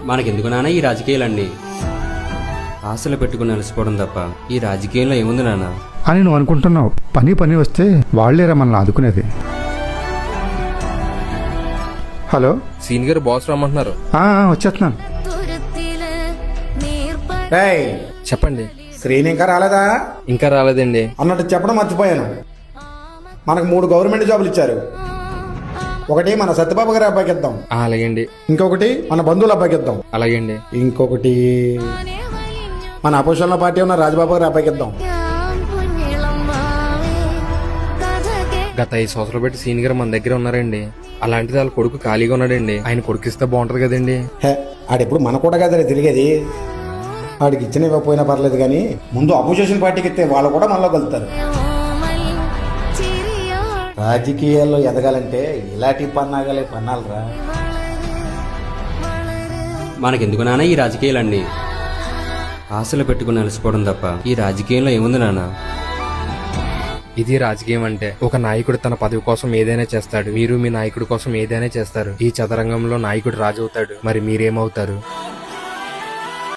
మనకెందుకు నాన్న ఈ రాజకీయాలన్నీ? ఆశలు పెట్టుకుని అలసిపోవడం తప్ప ఈ రాజకీయంలో ఏముంది నాన్న? అని నువ్వు అనుకుంటున్నావు. పని వస్తే వాళ్లేరా మనల్ని ఆదుకునేది. హలో, సీన్ గారు బాస్ రమ్మంటున్నారు. వచ్చేస్తున్నాను. చెప్పండి. శ్రీని ఇంకా రాలేదా? ఇంకా రాలేదండి. అన్నట్టు చెప్పడం మర్చిపోయాను. మనకు 3 గవర్నమెంట్ జాబులు ఇచ్చారు. ఒకటి మన సత్యబాబు గారి అబ్బాయికి ఇద్దాం. అలాగండి. ఇంకొకటి మన బంధువుల అబ్బాయికి ఇద్దాం. అలాగండి. ఇంకొకటి మన అపోజిషన్ పార్టీ ఉన్న రాజబాబు గారి అబ్బాయికి ఇద్దాం. గత 5 సంవత్సరాలు బట్టి సీన్ గారు మన దగ్గర ఉన్నారండి. అలాంటిది వాళ్ళ కొడుకు ఖాళీగా ఉన్నాడండి. ఆయన కొడుకిస్తే బాగుంటది కదండి. ఆడెప్పుడు మన కూడా కదా తిరిగేది. వాడికి ఇచ్చిన ఇవ్వకపోయినా పర్లేదు, కానీ ముందు అపోజిషన్ పార్టీకి ఇస్తే వాళ్ళు కూడా మనలో కలుతారు. రాజకీయాల్లో ఎదగాలంటే ఇలాంటి పన్నాలరా. మనకెందుకు నాన్న ఈ రాజకీయాలన్నీ? ఆశలు పెట్టుకుని అలసిపోవడం తప్ప ఈ రాజకీయంలో ఏముంది నాన్న? ఇది రాజకీయం అంటే ఒక నాయకుడు తన పదవి కోసం ఏదైనా చేస్తాడు. మీరు మీ నాయకుడి కోసం ఏదైనా చేస్తారు. ఈ చదరంగంలో నాయకుడు రాజు అవుతాడు. మరి మీరేమవుతారు?